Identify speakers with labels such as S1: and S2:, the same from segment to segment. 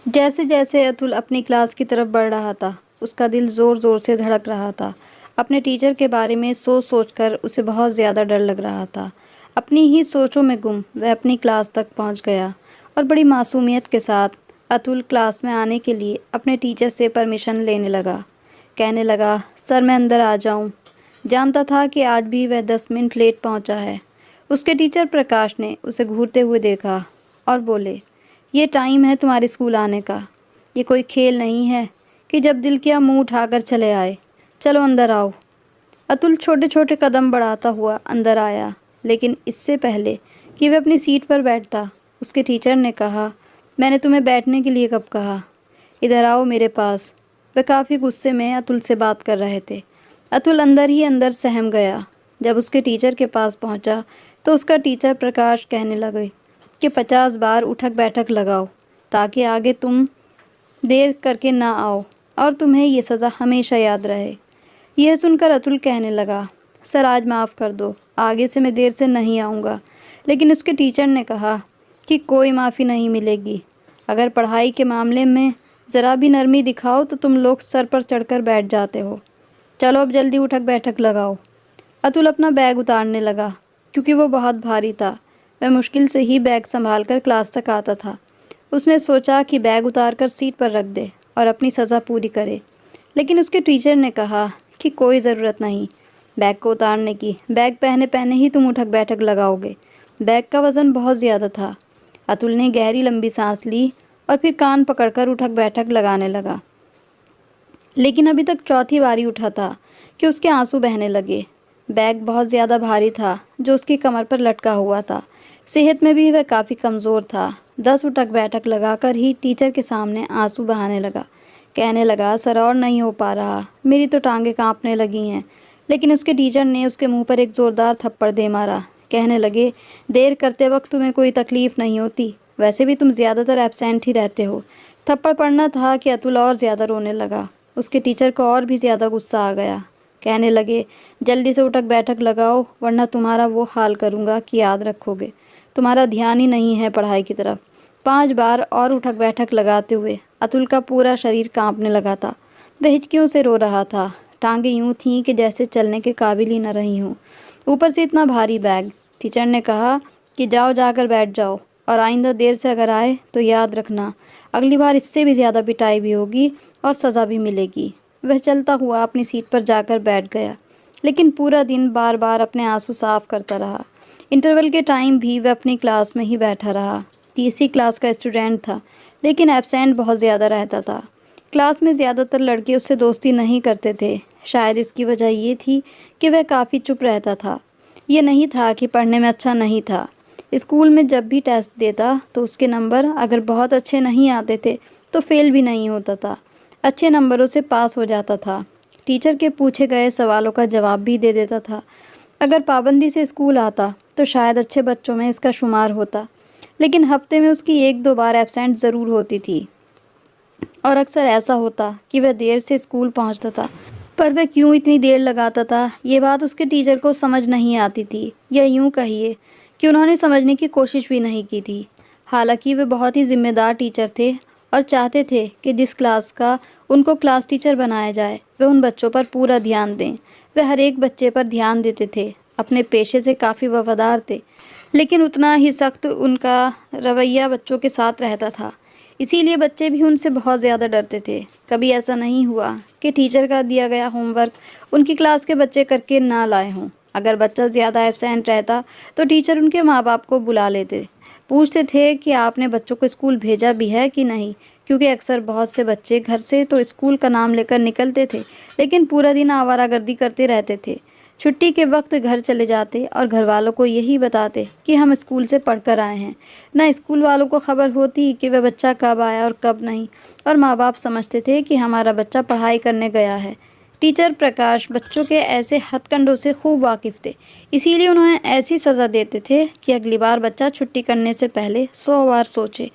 S1: जैसे जैसे अतुल अपनी क्लास की तरफ बढ़ रहा था, उसका दिल ज़ोर ज़ोर से धड़क रहा था। अपने टीचर के बारे में सोच सोच कर उसे बहुत ज़्यादा डर लग रहा था। अपनी ही सोचों में गुम वह अपनी क्लास तक पहुंच गया और बड़ी मासूमियत के साथ अतुल क्लास में आने के लिए अपने टीचर से परमिशन लेने लगा। कहने लगा, सर मैं अंदर आ जाऊं। जानता था कि आज भी वह 10 मिनट लेट पहुंचा है। उसके टीचर प्रकाश ने उसे घूरते हुए देखा और बोले, ये टाइम है तुम्हारे स्कूल आने का। ये कोई खेल नहीं है कि जब दिल किया मुंह उठाकर चले आए। चलो अंदर आओ। अतुल छोटे छोटे कदम बढ़ाता हुआ अंदर आया, लेकिन इससे पहले कि वह अपनी सीट पर बैठता, उसके टीचर ने कहा, मैंने तुम्हें बैठने के लिए कब कहा? इधर आओ मेरे पास। वह काफ़ी गुस्से में अतुल से बात कर रहे थे। अतुल अंदर ही अंदर सहम गया। जब उसके टीचर के पास पहुंचा तो उसका टीचर प्रकाश कहने लगे कि 50 बार उठक बैठक लगाओ ताकि आगे तुम देर करके ना आओ और तुम्हें ये सज़ा हमेशा याद रहे। यह सुनकर अतुल कहने लगा, सर आज माफ़ कर दो, आगे से मैं देर से नहीं आऊँगा। लेकिन उसके टीचर ने कहा कि कोई माफ़ी नहीं मिलेगी। अगर पढ़ाई के मामले में ज़रा भी नरमी दिखाओ तो तुम लोग सर पर चढ़कर बैठ जाते हो। चलो अब जल्दी उठक बैठक लगाओ। अतुल अपना बैग उतारने लगा क्योंकि वो बहुत भारी था। वह मुश्किल से ही बैग संभाल कर क्लास तक आता था। उसने सोचा कि बैग उतारकर सीट पर रख दे और अपनी सज़ा पूरी करे, लेकिन उसके टीचर ने कहा कि कोई ज़रूरत नहीं बैग को उतारने की। बैग पहने पहने ही तुम उठक बैठक लगाओगे। बैग का वज़न बहुत ज़्यादा था। अतुल ने गहरी लंबी सांस ली और फिर कान पकड़कर उठक बैठक लगाने लगा। लेकिन अभी तक चौथी बारी उठा था कि उसके आंसू बहने लगे। बैग बहुत ज़्यादा भारी था जो उसकी कमर पर लटका हुआ था। सेहत में भी वह काफ़ी कमज़ोर था। 10 उठक बैठक लगाकर ही टीचर के सामने आंसू बहाने लगा। कहने लगा, सर और नहीं हो पा रहा, मेरी तो टांगें कांपने लगी हैं। लेकिन उसके टीचर ने उसके मुंह पर एक ज़ोरदार थप्पड़ दे मारा। कहने लगे, देर करते वक्त तुम्हें कोई तकलीफ़ नहीं होती, वैसे भी तुम ज़्यादातर एब्सेंट ही रहते हो। थप्पड़ पड़ना था कि अतुल और ज़्यादा रोने लगा। उसके टीचर को और भी ज़्यादा गुस्सा आ गया। कहने लगे, जल्दी से उठक बैठक लगाओ वरना तुम्हारा वो हाल करूँगा कि याद रखोगे। तुम्हारा ध्यान ही नहीं है पढ़ाई की तरफ। 5 बार और उठक बैठक लगाते हुए अतुल का पूरा शरीर कांपने लगा था। वह हिचकियों से रो रहा था। टांगें यूं थीं कि जैसे चलने के काबिल ही न रही हों। ऊपर से इतना भारी बैग। टीचर ने कहा कि जाओ जाकर बैठ जाओ और आइंदा देर से अगर आए तो याद रखना, अगली बार इससे भी ज़्यादा पिटाई भी होगी और सज़ा भी मिलेगी। वह चलता हुआ अपनी सीट पर जाकर बैठ गया, लेकिन पूरा दिन बार बार अपने आंसू साफ करता रहा। इंटरवल के टाइम भी वह अपनी क्लास में ही बैठा रहा। तीसरी क्लास का स्टूडेंट था, लेकिन एब्सेंट बहुत ज़्यादा रहता था। क्लास में ज़्यादातर लड़के उससे दोस्ती नहीं करते थे। शायद इसकी वजह ये थी कि वह काफ़ी चुप रहता था। ये नहीं था कि पढ़ने में अच्छा नहीं था। स्कूल में जब भी टेस्ट देता तो उसके नंबर अगर बहुत अच्छे नहीं आते थे तो फेल भी नहीं होता था, अच्छे नंबरों से पास हो जाता था। टीचर के पूछे गए सवालों का जवाब भी दे देता था। अगर पाबंदी से स्कूल आता तो शायद अच्छे बच्चों में इसका शुमार होता, लेकिन हफ्ते में उसकी 1-2 बार एब्सेंट ज़रूर होती थी और अक्सर ऐसा होता कि वह देर से स्कूल पहुंचता था। पर वह क्यों इतनी देर लगाता था, ये बात उसके टीचर को समझ नहीं आती थी, या यूं कहिए कि उन्होंने समझने की कोशिश भी नहीं की थी। हालांकि वे बहुत ही जिम्मेदार टीचर थे और चाहते थे कि जिस क्लास का उनको क्लास टीचर बनाया जाए वे उन बच्चों पर पूरा ध्यान दें। वे हर एक बच्चे पर ध्यान देते थे। अपने पेशे से काफ़ी वफादार थे, लेकिन उतना ही सख्त उनका रवैया बच्चों के साथ रहता था। इसीलिए बच्चे भी उनसे बहुत ज़्यादा डरते थे। कभी ऐसा नहीं हुआ कि टीचर का दिया गया होमवर्क उनकी क्लास के बच्चे करके ना लाए हों। अगर बच्चा ज़्यादा एब्सेंट रहता तो टीचर उनके माँ बाप को बुला लेते, पूछते थे कि आपने बच्चों को स्कूल भेजा भी है कि नहीं, क्योंकि अक्सर बहुत से बच्चे घर से तो स्कूल का नाम लेकर निकलते थे, लेकिन पूरा दिन आवारागर्दी करते रहते थे। छुट्टी के वक्त घर चले जाते और घर वालों को यही बताते कि हम स्कूल से पढ़कर आए हैं। ना स्कूल वालों को खबर होती कि वह बच्चा कब आया और कब नहीं, और माँ बाप समझते थे कि हमारा बच्चा पढ़ाई करने गया है। टीचर प्रकाश बच्चों के ऐसे हथकंडों से खूब वाकिफ़ थे, इसीलिए उन्हें ऐसी सज़ा देते थे कि अगली बार बच्चा छुट्टी करने से पहले 100 बार सोचे।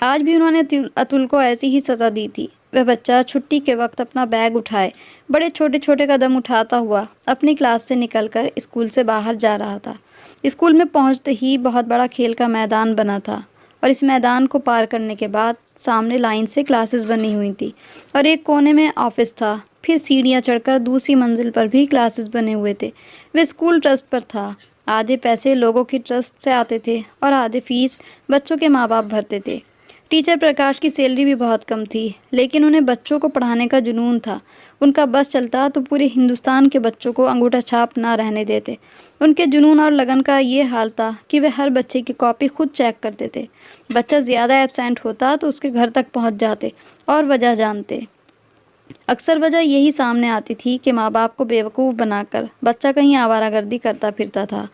S1: आज भी उन्होंने अतुल को ऐसी ही सज़ा दी थी। वह बच्चा छुट्टी के वक्त अपना बैग उठाए बड़े छोटे छोटे कदम उठाता हुआ अपनी क्लास से निकलकर स्कूल से बाहर जा रहा था। स्कूल में पहुंचते ही बहुत बड़ा खेल का मैदान बना था और इस मैदान को पार करने के बाद सामने लाइन से क्लासेस बनी हुई थी और एक कोने में ऑफिस था। फिर सीढ़ियाँ चढ़कर दूसरी मंजिल पर भी क्लासेस बने हुए थे। वे स्कूल ट्रस्ट पर था। आधे पैसे लोगों की ट्रस्ट से आते थे और आधे फीस बच्चों के माँ बाप भरते थे। टीचर प्रकाश की सैलरी भी बहुत कम थी, लेकिन उन्हें बच्चों को पढ़ाने का जुनून था। उनका बस चलता तो पूरे हिंदुस्तान के बच्चों को अंगूठा छाप ना रहने देते। उनके जुनून और लगन का ये हाल था कि वे हर बच्चे की कॉपी खुद चेक करते थे। बच्चा ज़्यादा एब्सेंट होता तो उसके घर तक पहुंच जाते और वजह जानते। अक्सर वजह यही सामने आती थी कि माँ बाप को बेवकूफ़ बनाकर बच्चा कहीं आवारागर्दी करता फिरता था।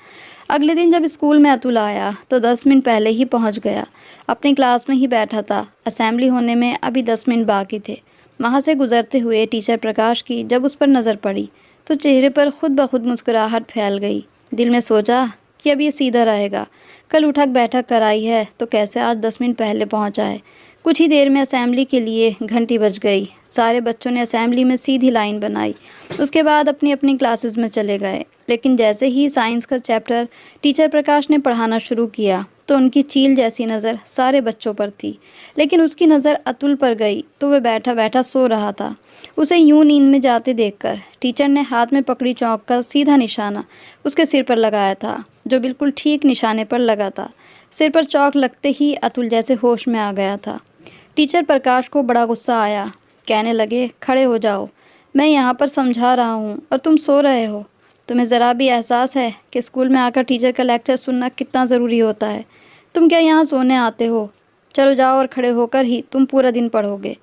S1: अगले दिन जब स्कूल में अतुल आया तो 10 मिनट पहले ही पहुंच गया। अपनी क्लास में ही बैठा था। असेंबली होने में अभी 10 मिनट बाकी थे। वहाँ से गुजरते हुए टीचर प्रकाश की जब उस पर नज़र पड़ी तो चेहरे पर खुद ब खुद मुस्कुराहट फैल गई। दिल में सोचा कि अब ये सीधा रहेगा। कल उठक बैठक कराई है तो कैसे आज 10 मिनट पहले पहुँचा है। कुछ ही देर में असेंबली के लिए घंटी बज गई। सारे बच्चों ने असेंबली में सीधी लाइन बनाई। उसके बाद अपनी अपनी क्लासेस में चले गए। लेकिन जैसे ही साइंस का चैप्टर टीचर प्रकाश ने पढ़ाना शुरू किया तो उनकी चील जैसी नज़र सारे बच्चों पर थी। लेकिन उसकी नज़र अतुल पर गई तो वह बैठा बैठा सो रहा था। उसे यूं नींद में जाते देखकर टीचर ने हाथ में पकड़ी चौक का सीधा निशाना उसके सिर पर लगाया था, जो बिल्कुल ठीक निशाने पर लगा था। सिर पर चौक लगते ही अतुल जैसे होश में आ गया था। टीचर प्रकाश को बड़ा गुस्सा आया। कहने लगे, खड़े हो जाओ, मैं यहाँ पर समझा रहा हूँ और तुम सो रहे हो। तुम्हें ज़रा भी एहसास है कि स्कूल में आकर टीचर का लेक्चर सुनना कितना ज़रूरी होता है? तुम क्या यहाँ सोने आते हो? चलो जाओ और खड़े होकर ही तुम पूरा दिन पढ़ोगे।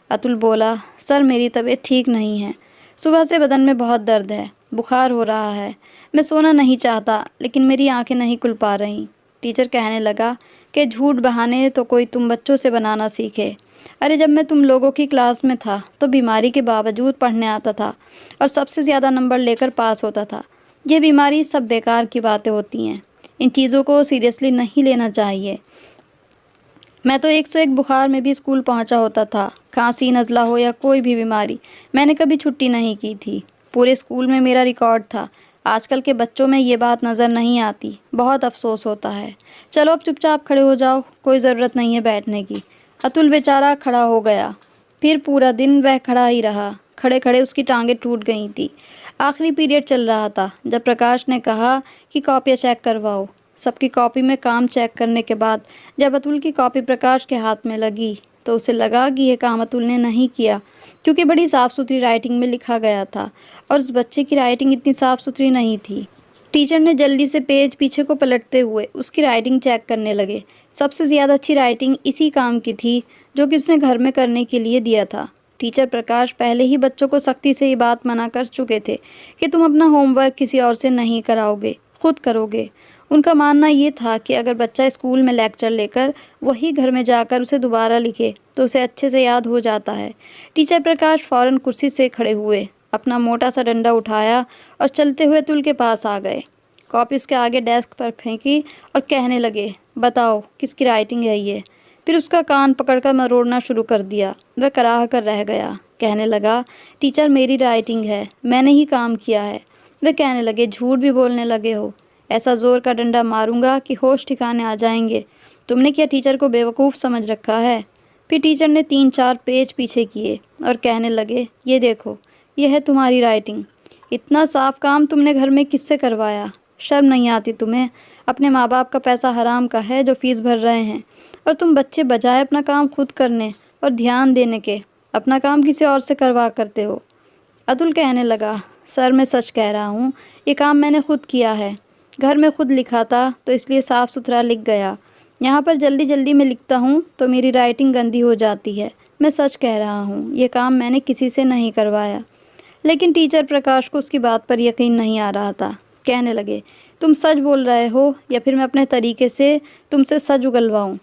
S1: अतुल बोला, सर मेरी तबीयत ठीक नहीं है। सुबह से बदन में बहुत दर्द है, बुखार हो रहा है। मैं सोना नहीं चाहता लेकिन मेरी आंखें नहीं खुल पा रहीं। टीचर कहने लगा कि झूठ बहाने तो कोई तुम बच्चों से बनाना सीखे। अरे जब मैं तुम लोगों की क्लास में था तो बीमारी के बावजूद पढ़ने आता था और सबसे ज़्यादा नंबर लेकर पास होता था। ये बीमारी सब बेकार की बातें होती हैं। इन चीज़ों को सीरियसली नहीं लेना चाहिए। मैं तो 101 बुखार में भी स्कूल पहुंचा होता था। खांसी, नज़ला हो या कोई भी बीमारी, मैंने कभी छुट्टी नहीं की थी। पूरे स्कूल में मेरा रिकॉर्ड था। आजकल के बच्चों में ये बात नज़र नहीं आती। बहुत अफसोस होता है। चलो अब चुपचाप खड़े हो जाओ, कोई ज़रूरत नहीं है बैठने की। अतुल बेचारा खड़ा हो गया। फिर पूरा दिन वह खड़ा ही रहा। खड़े खड़े उसकी टांगें टूट गई थी। आखिरी पीरियड चल रहा था जब प्रकाश ने कहा कि कॉपियाँ चेक करवाओ। सबकी कॉपी में काम चेक करने के बाद जब अतुल की कॉपी प्रकाश के हाथ में लगी तो उसे लगा कि यह काम अतुल ने नहीं किया, क्योंकि बड़ी साफ़ सुथरी राइटिंग में लिखा गया था और उस बच्चे की राइटिंग इतनी साफ़ सुथरी नहीं थी। टीचर ने जल्दी से पेज पीछे को पलटते हुए उसकी राइटिंग चेक करने लगे। सबसे ज़्यादा अच्छी राइटिंग इसी काम की थी जो कि उसने घर में करने के लिए दिया था। टीचर प्रकाश पहले ही बच्चों को सख्ती से ये बात मना कर चुके थे कि तुम अपना होमवर्क किसी और से नहीं कराओगे, खुद करोगे। उनका मानना ये था कि अगर बच्चा स्कूल में लेक्चर लेकर वही घर में जाकर उसे दोबारा लिखे तो उसे अच्छे से याद हो जाता है। टीचर प्रकाश फ़ौरन कुर्सी से खड़े हुए, अपना मोटा सा डंडा उठाया और चलते हुए अतुल के पास आ गए। कॉपी उसके आगे डेस्क पर फेंकी और कहने लगे, बताओ किसकी राइटिंग है ये? फिर उसका कान पकड़कर मरोड़ना शुरू कर दिया। वह कराह कर रह गया। कहने लगा, टीचर मेरी राइटिंग है, मैंने ही काम किया है। वह कहने लगे, झूठ भी बोलने लगे हो। ऐसा ज़ोर का डंडा मारूंगा कि होश ठिकाने आ जाएंगे। तुमने क्या टीचर को बेवकूफ़ समझ रखा है? फिर टीचर ने 3-4 पेज पीछे किए और कहने लगे, ये देखो, यह है तुम्हारी राइटिंग। इतना साफ काम तुमने घर में किससे करवाया? शर्म नहीं आती तुम्हें? अपने माँ बाप का पैसा हराम का है जो फ़ीस भर रहे हैं, और तुम बच्चे बजाय अपना काम खुद करने और ध्यान देने के अपना काम किसी और से करवा करते हो। अतुल कहने लगा, सर मैं सच कह रहा हूँ, ये काम मैंने खुद किया है। घर में खुद लिखा था तो इसलिए साफ़ सुथरा लिख गया। यहाँ पर जल्दी जल्दी में लिखता हूँ तो मेरी राइटिंग गंदी हो जाती है। मैं सच कह रहा हूँ, ये काम मैंने किसी से नहीं करवाया। लेकिन टीचर प्रकाश को उसकी बात पर यकीन नहीं आ रहा था। कहने लगे, तुम सच बोल रहे हो या फिर मैं अपने तरीके से तुमसे सच उगलवाऊँ?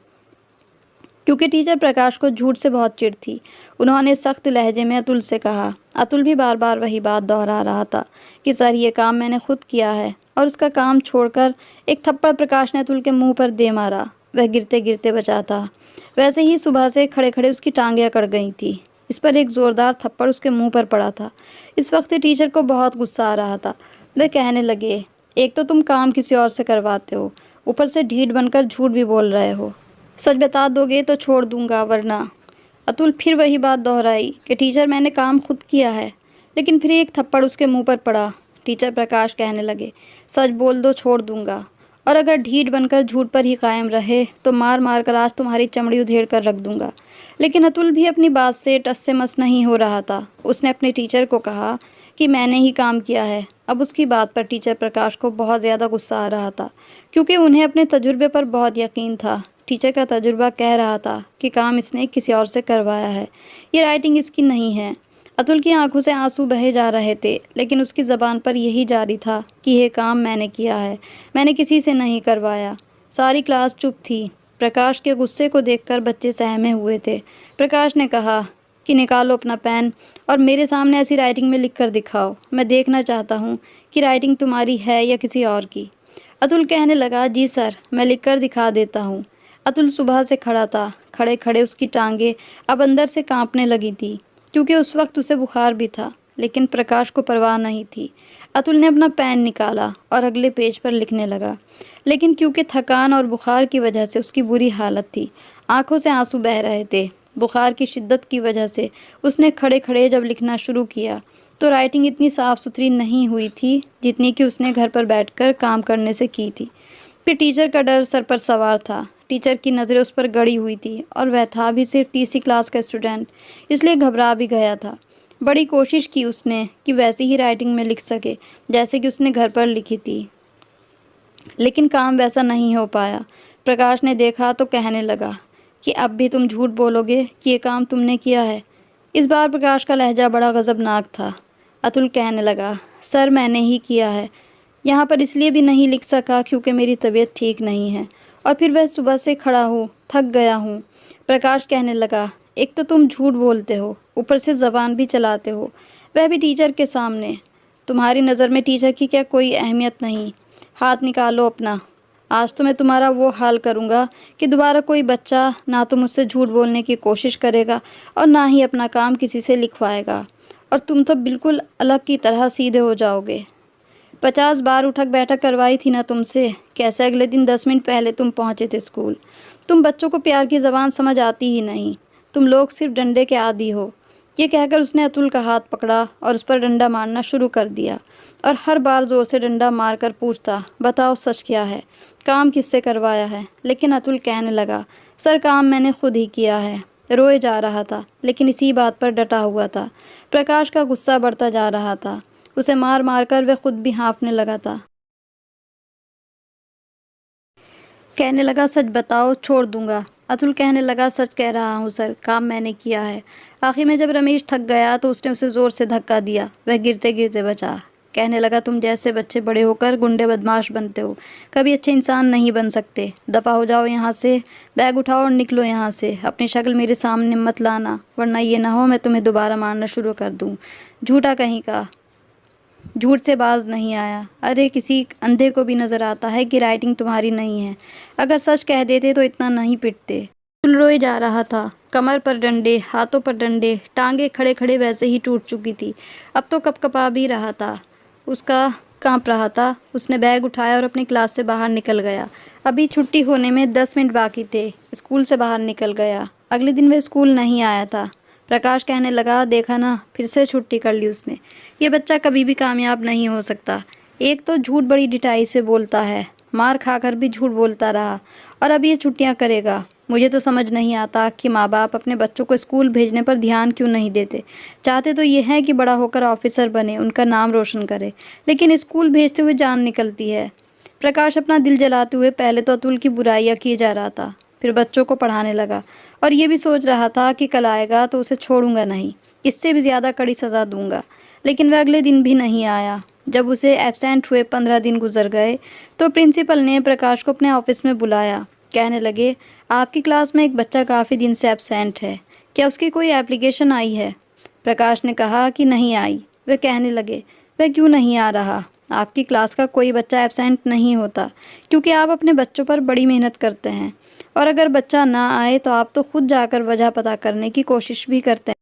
S1: क्योंकि टीचर प्रकाश को झूठ से बहुत चिढ़ थी। उन्होंने सख्त लहजे में अतुल से कहा। अतुल भी बार बार वही बात दोहरा रहा था कि सर ये काम मैंने खुद किया है, और उसका काम छोड़कर एक थप्पड़ प्रकाश ने अतुल के मुंह पर दे मारा। वह गिरते गिरते बचा था। वैसे ही सुबह से खड़े खड़े उसकी टांगें अकड़ गई थी। इस पर एक ज़ोरदार थप्पड़ उसके मुंह पर पड़ा था। इस वक्त टीचर को बहुत गुस्सा आ रहा था। वह कहने लगे, एक तो तुम काम किसी और से करवाते हो, ऊपर से ढीठ बनकर झूठ भी बोल रहे हो। सच बता दोगे तो छोड़ दूंगा, वरना। अतुल फिर वही बात दोहराई कि टीचर मैंने काम खुद किया है। लेकिन फिर एक थप्पड़ उसके मुंह पर पड़ा। टीचर प्रकाश कहने लगे, सच बोल दो, छोड़ दूंगा। और अगर ढीठ बनकर झूठ पर ही कायम रहे तो मार मार कर आज तुम्हारी चमड़ी उधेड़ कर रख दूंगा। लेकिन अतुल भी अपनी बात से टस से मस नहीं हो रहा था। उसने अपने टीचर को कहा कि मैंने ही काम किया है। अब उसकी बात पर टीचर प्रकाश को बहुत ज़्यादा गुस्सा आ रहा था, क्योंकि उन्हें अपने तजुर्बे पर बहुत यकीन था। टीचर का तजुर्बा कह रहा था कि काम इसने किसी और से करवाया है, ये राइटिंग इसकी नहीं है। अतुल की आंखों से आंसू बहे जा रहे थे, लेकिन उसकी ज़बान पर यही जारी था कि यह काम मैंने किया है, मैंने किसी से नहीं करवाया। सारी क्लास चुप थी। प्रकाश के गुस्से को देखकर बच्चे सहमे हुए थे। प्रकाश ने कहा कि निकालो अपना पेन और मेरे सामने ऐसी राइटिंग में लिख कर दिखाओ। मैं देखना चाहता हूँ कि राइटिंग तुम्हारी है या किसी और की। अतुल कहने लगा, जी सर, मैं लिख कर दिखा देता हूँ। अतुल सुबह से खड़ा था। खड़े खड़े उसकी टांगें अब अंदर से कांपने लगी थी, क्योंकि उस वक्त उसे बुखार भी था। लेकिन प्रकाश को परवाह नहीं थी। अतुल ने अपना पेन निकाला और अगले पेज पर लिखने लगा। लेकिन क्योंकि थकान और बुखार की वजह से उसकी बुरी हालत थी, आंखों से आंसू बह रहे थे। बुखार की शिद्दत की वजह से उसने खड़े खड़े जब लिखना शुरू किया तो राइटिंग इतनी साफ़ सुथरी नहीं हुई थी जितनी कि उसने घर पर बैठकर काम करने से की थी। फिर टीचर का डर सर पर सवार था। टीचर की नज़रें उस पर गड़ी हुई थी और वह था भी सिर्फ तीसरी क्लास का स्टूडेंट, इसलिए घबरा भी गया था। बड़ी कोशिश की उसने कि वैसी ही राइटिंग में लिख सके जैसे कि उसने घर पर लिखी थी, लेकिन काम वैसा नहीं हो पाया। प्रकाश ने देखा तो कहने लगा कि अब भी तुम झूठ बोलोगे कि ये काम तुमने किया है। इस बार प्रकाश का लहजा बड़ा गज़बनाक था। अतुल कहने लगा, सर मैंने ही किया है। यहाँ पर इसलिए भी नहीं लिख सका क्योंकि मेरी तबीयत ठीक नहीं है, और फिर वह सुबह से खड़ा हूँ, थक गया हूँ। प्रकाश कहने लगा, एक तो तुम झूठ बोलते हो, ऊपर से ज़बान भी चलाते हो, वह भी टीचर के सामने। तुम्हारी नज़र में टीचर की क्या कोई अहमियत नहीं? हाथ निकालो अपना। आज तो मैं तुम्हारा वो हाल करूँगा कि दोबारा कोई बच्चा ना तो मुझसे झूठ बोलने की कोशिश करेगा और ना ही अपना काम किसी से लिखवाएगा, और तुम तो बिल्कुल अलग की तरह सीधे हो जाओगे। 50 बार उठक बैठक करवाई थी ना तुमसे। कैसे अगले दिन 10 मिनट पहले तुम पहुँचे थे स्कूल। तुम बच्चों को प्यार की ज़बान समझ आती ही नहीं। तुम लोग सिर्फ डंडे के आदी हो। ये कहकर उसने अतुल का हाथ पकड़ा और उस पर डंडा मारना शुरू कर दिया, और हर बार ज़ोर से डंडा मारकर पूछता, बताओ सच क्या है, काम किससे करवाया है। लेकिन अतुल कहने लगा, सर काम मैंने खुद ही किया है। रोए जा रहा था, लेकिन इसी बात पर डटा हुआ था। प्रकाश का गुस्सा बढ़ता जा रहा था। उसे मार मार कर वह खुद भी हाँफने लगा था। कहने लगा, सच बताओ, छोड़ दूंगा। अतुल कहने लगा, सच कह रहा हूँ सर, काम मैंने किया है। आखिर में जब रमेश थक गया तो उसने उसे ज़ोर से धक्का दिया। वह गिरते गिरते बचा। कहने लगा, तुम जैसे बच्चे बड़े होकर गुंडे बदमाश बनते हो, कभी अच्छे इंसान नहीं बन सकते। दफ़ा हो जाओ यहाँ से, बैग उठाओ और निकलो यहाँ से। अपनी शक्ल मेरे सामने मत लाना, वरना ये ना हो मैं तुम्हें दोबारा मारना शुरू कर दूँ। झूठा कहीं का, झूठ से बाज नहीं आया। अरे किसी अंधे को भी नज़र आता है कि राइटिंग तुम्हारी नहीं है। अगर सच कह देते तो इतना नहीं पिटते। अतुल रोए जा रहा था। कमर पर डंडे, हाथों पर डंडे, टांगे खड़े खड़े वैसे ही टूट चुकी थी। अब तो कपकपा भी रहा था, उसका कांप रहा था। उसने बैग उठाया और अपनी क्लास से बाहर निकल गया। अभी छुट्टी होने में 10 मिनट बाकी थे। स्कूल से बाहर निकल गया। अगले दिन वह स्कूल नहीं आया था। प्रकाश कहने लगा, देखा ना, फिर से छुट्टी कर ली उसने। ये बच्चा कभी भी कामयाब नहीं हो सकता। एक तो झूठ बड़ी ढिठाई से बोलता है, मार खाकर भी झूठ बोलता रहा, और अब ये छुट्टियां करेगा। मुझे तो समझ नहीं आता कि माँ बाप अपने बच्चों को स्कूल भेजने पर ध्यान क्यों नहीं देते। चाहते तो ये है कि बड़ा होकर ऑफिसर बने, उनका नाम रोशन करे, लेकिन स्कूल भेजते हुए जान निकलती है। प्रकाश अपना दिल जलाते हुए पहले तो अतुल की बुराइयां किए जा रहा था, फिर बच्चों को पढ़ाने लगा, और ये भी सोच रहा था कि कल आएगा तो उसे छोड़ूंगा नहीं, इससे भी ज़्यादा कड़ी सज़ा दूंगा। लेकिन वह अगले दिन भी नहीं आया। जब उसे एब्सेंट हुए 15 दिन गुजर गए तो प्रिंसिपल ने प्रकाश को अपने ऑफिस में बुलाया। कहने लगे, आपकी क्लास में एक बच्चा काफ़ी दिन से एब्सेंट है, क्या उसकी कोई एप्लीकेशन आई है? प्रकाश ने कहा कि नहीं आई। वे कहने लगे, वह क्यों नहीं आ रहा? आपकी क्लास का कोई बच्चा एब्सेंट नहीं होता, क्योंकि आप अपने बच्चों पर बड़ी मेहनत करते हैं, और अगर बच्चा ना आए तो आप तो खुद जाकर वजह पता करने की कोशिश भी करते हैं।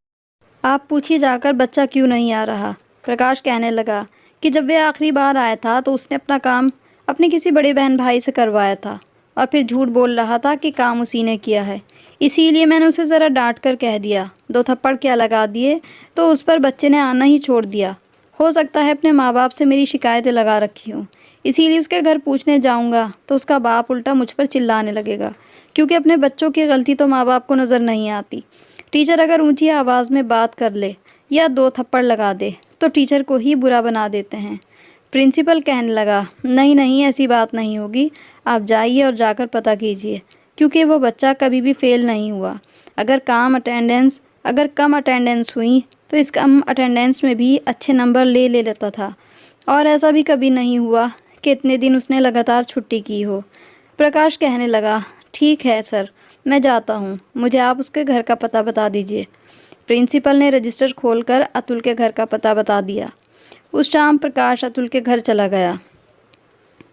S1: आप पूछिए जाकर बच्चा क्यों नहीं आ रहा। प्रकाश कहने लगा कि जब वह आखिरी बार आया था तो उसने अपना काम अपने किसी बड़े बहन भाई से करवाया था। और फिर झूठ बोल रहा था कि काम उसी ने किया है। इसीलिए मैंने उसे ज़रा डांट कर कह दिया। 2 थप्पड़ क्या लगा दिए तो उस पर बच्चे ने आना ही छोड़ दिया। हो सकता है अपने माँ बाप से मेरी शिकायतें लगा रखी हों, इसीलिए उसके घर पूछने जाऊंगा तो उसका बाप उल्टा मुझ पर चिल्लाने लगेगा, क्योंकि अपने बच्चों की गलती तो माँ बाप को नज़र नहीं आती। टीचर अगर ऊंची आवाज़ में बात कर ले या 2 थप्पड़ लगा दे तो टीचर को ही बुरा बना देते हैं। प्रिंसिपल कहने लगा, नहीं नहीं, ऐसी बात नहीं होगी, आप जाइए और जाकर पता कीजिए, क्योंकि वो बच्चा कभी भी फेल नहीं हुआ। अगर कम अटेंडेंस हुई तो इस कम अटेंडेंस में भी अच्छे नंबर ले ले लेता था, और ऐसा भी कभी नहीं हुआ कि इतने दिन उसने लगातार छुट्टी की हो। प्रकाश कहने लगा, ठीक है सर, मैं जाता हूँ, मुझे आप उसके घर का पता बता दीजिए। प्रिंसिपल ने रजिस्टर खोलकर अतुल के घर का पता बता दिया। उस शाम प्रकाश अतुल के घर चला गया।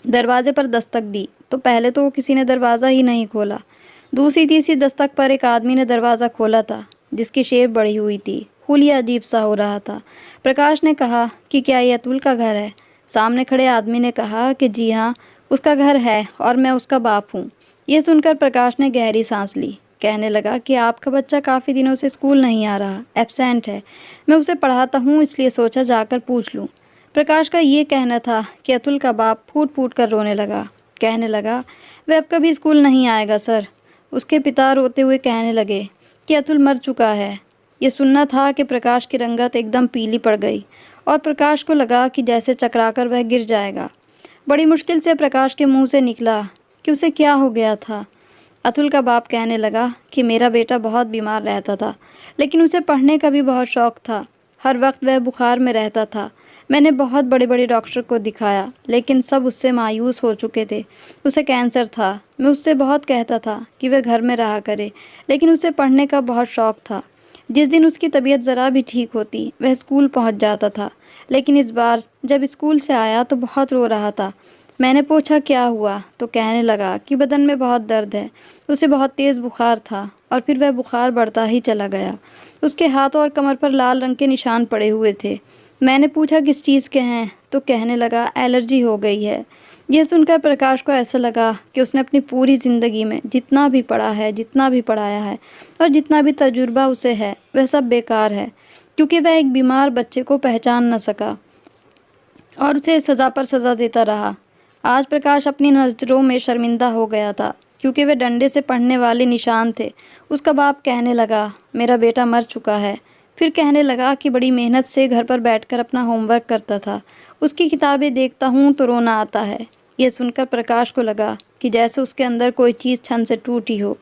S1: दरवाजे पर दस्तक दी तो पहले तो किसी ने दरवाज़ा ही नहीं खोला। दूसरी तीसरी दस्तक पर एक आदमी ने दरवाज़ा खोला था, जिसकी शेप बढ़ी हुई थी। हुलिया अजीब सा हो रहा था। प्रकाश ने कहा कि क्या ये अतुल का घर है? सामने खड़े आदमी ने कहा कि जी हाँ, उसका घर है और मैं उसका बाप हूँ। ये सुनकर प्रकाश ने गहरी सांस ली। कहने लगा कि आपका बच्चा काफ़ी दिनों से स्कूल नहीं आ रहा, एब्सेंट है। मैं उसे पढ़ाता हूँ, इसलिए सोचा जाकर पूछ लूँ। प्रकाश का ये कहना था कि अतुल का बाप फूट फूट कर रोने लगा। कहने लगा, वह अब कभी स्कूल नहीं आएगा सर। उसके पिता रोते हुए कहने लगे कि अतुल मर चुका है। ये सुनना था कि प्रकाश की रंगत एकदम पीली पड़ गई और प्रकाश को लगा कि जैसे चकराकर वह गिर जाएगा। बड़ी मुश्किल से प्रकाश के मुंह से निकला कि उसे क्या हो गया था। अतुल का बाप कहने लगा कि मेरा बेटा बहुत बीमार रहता था, लेकिन उसे पढ़ने का भी बहुत शौक़ था। हर वक्त वह बुखार में रहता था। मैंने बहुत बड़े बड़े डॉक्टर को दिखाया, लेकिन सब उससे मायूस हो चुके थे। उसे कैंसर था। मैं उससे बहुत कहता था कि वह घर में रहा करे, लेकिन उसे पढ़ने का बहुत शौक़ था। जिस दिन उसकी तबीयत ज़रा भी ठीक होती, वह स्कूल पहुंच जाता था, लेकिन इस बार जब स्कूल से आया तो बहुत रो रहा था। मैंने पूछा क्या हुआ तो कहने लगा कि बदन में बहुत दर्द है। उसे बहुत तेज़ बुखार था और फिर वह बुखार बढ़ता ही चला गया। उसके हाथ और कमर पर लाल रंग के निशान पड़े हुए थे। मैंने पूछा किस चीज़ के हैं तो कहने लगा एलर्जी हो गई है। यह सुनकर प्रकाश को ऐसा लगा कि उसने अपनी पूरी ज़िंदगी में जितना भी पढ़ा है, जितना भी पढ़ाया है और जितना भी तजुर्बा उसे है, वह सब बेकार है, क्योंकि वह एक बीमार बच्चे को पहचान न सका और उसे सज़ा पर सज़ा देता रहा। आज प्रकाश अपनी नज़रों में शर्मिंदा हो गया था, क्योंकि वे डंडे से पढ़ने वाले निशान थे। उसका बाप कहने लगा, मेरा बेटा मर चुका है। फिर कहने लगा कि बड़ी मेहनत से घर पर बैठकर अपना होमवर्क करता था। उसकी किताबें देखता हूँ तो रोना आता है। यह सुनकर प्रकाश को लगा कि जैसे उसके अंदर कोई चीज़ छन से टूटी हो।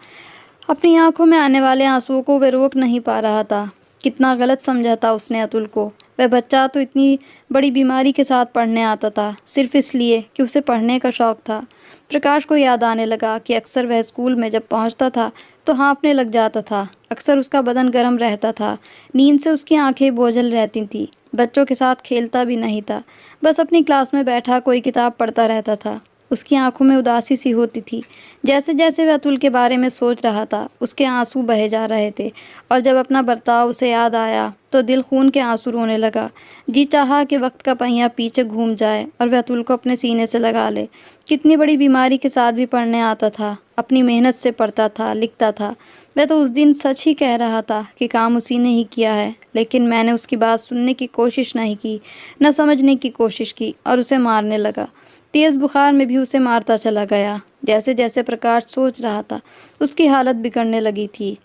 S1: अपनी आंखों में आने वाले आंसुओं को वह रोक नहीं पा रहा था। कितना गलत समझा था उसने अतुल को। वह बच्चा तो इतनी बड़ी बीमारी के साथ पढ़ने आता था, सिर्फ इसलिए कि उसे पढ़ने का शौक़ था। प्रकाश को याद आने लगा कि अक्सर वह स्कूल में जब पहुंचता था तो हाँफने लग जाता था। अक्सर उसका बदन गर्म रहता था। नींद से उसकी आंखें बोझल रहती थीं। बच्चों के साथ खेलता भी नहीं था, बस अपनी क्लास में बैठा कोई किताब पढ़ता रहता था। उसकी आंखों में उदासी सी होती थी। जैसे जैसे वह अतुल के बारे में सोच रहा था, उसके आंसू बहे जा रहे थे, और जब अपना बर्ताव उसे याद आया तो दिल खून के आंसू रोने लगा। जी चाहा कि वक्त का पहिया पीछे घूम जाए और वह अतुल को अपने सीने से लगा ले। कितनी बड़ी बीमारी के साथ भी पढ़ने आता था, अपनी मेहनत से पढ़ता था, लिखता था। वह तो उस दिन सच ही कह रहा था कि काम उसी ने ही किया है, लेकिन मैंने उसकी बात सुनने की कोशिश नहीं की, न समझने की कोशिश की और उसे मारने लगा। तेज़ बुखार में भी उसे मारता चला गया। जैसे जैसे प्रकाश सोच रहा था, उसकी हालत बिगड़ने लगी थी।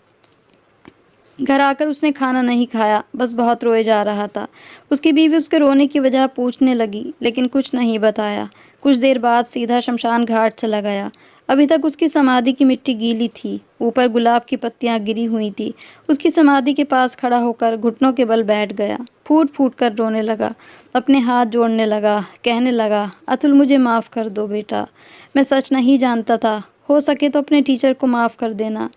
S1: घर आकर उसने खाना नहीं खाया, बस बहुत रोए जा रहा था। उसकी बीवी उसके रोने की वजह पूछने लगी, लेकिन कुछ नहीं बताया। कुछ देर बाद सीधा शमशान घाट चला गया। अभी तक उसकी समाधि की मिट्टी गीली थी, ऊपर गुलाब की पत्तियां गिरी हुई थी। उसकी समाधि के पास खड़ा होकर घुटनों के बल बैठ गया। फूट फूट कर रोने लगा, अपने हाथ जोड़ने लगा, कहने लगा, अतुल मुझे माफ़ कर दो बेटा, मैं सच नहीं जानता था, हो सके तो अपने टीचर को माफ़ कर देना,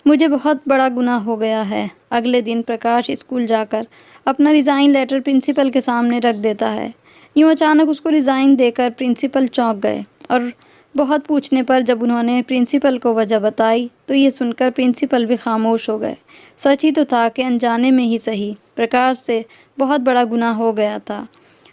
S1: मुझे बहुत बड़ा गुनाह हो गया है। अगले दिन प्रकाश स्कूल जाकर अपना रिज़ाइन लेटर प्रिंसिपल के सामने रख देता है। यूँ अचानक उसको रिज़ाइन देकर प्रिंसिपल चौंक गए और बहुत पूछने पर जब उन्होंने प्रिंसिपल को वजह बताई तो ये सुनकर प्रिंसिपल भी खामोश हो गए। सच ही तो था कि अनजाने में ही सही प्रकाश से बहुत बड़ा गुनाह हो गया था।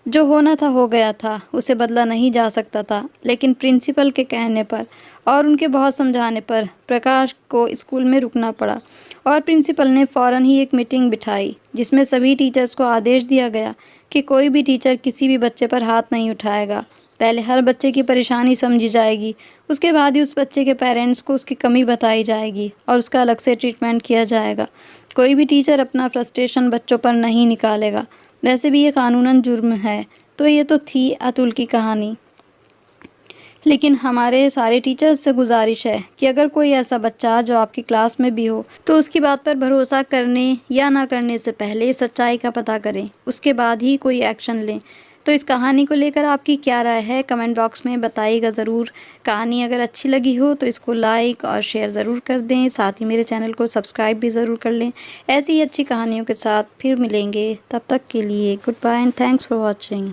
S1: जो होना था हो गया था, उसे बदला नहीं जा सकता था, लेकिन प्रिंसिपल के कहने पर और उनके बहुत समझाने पर प्रकाश को स्कूल में रुकना पड़ा और प्रिंसिपल ने फ़ौरन ही एक मीटिंग बिठाई जिसमें सभी टीचर्स को आदेश दिया गया कि कोई भी टीचर किसी भी बच्चे पर हाथ नहीं उठाएगा। पहले हर बच्चे की परेशानी समझी जाएगी, उसके बाद ही उस बच्चे के पेरेंट्स को उसकी कमी बताई जाएगी और उसका अलग से ट्रीटमेंट किया जाएगा। कोई भी टीचर अपना फ्रस्ट्रेशन बच्चों पर नहीं निकालेगा, वैसे भी ये कानूनन जुर्म है। तो ये तो थी अतुल की कहानी, लेकिन हमारे सारे टीचर्स से गुजारिश है कि अगर कोई ऐसा बच्चा जो आपकी क्लास में भी हो तो उसकी बात पर भरोसा करने या ना करने से पहले सच्चाई का पता करें, उसके बाद ही कोई एक्शन लें। तो इस कहानी को लेकर आपकी क्या राय है कमेंट बॉक्स में बताइएगा ज़रूर। कहानी अगर अच्छी लगी हो तो इसको लाइक और शेयर ज़रूर कर दें, साथ ही मेरे चैनल को सब्सक्राइब भी ज़रूर कर लें। ऐसी ही अच्छी कहानियों के साथ फिर मिलेंगे, तब तक के लिए good bye and thanks for watching.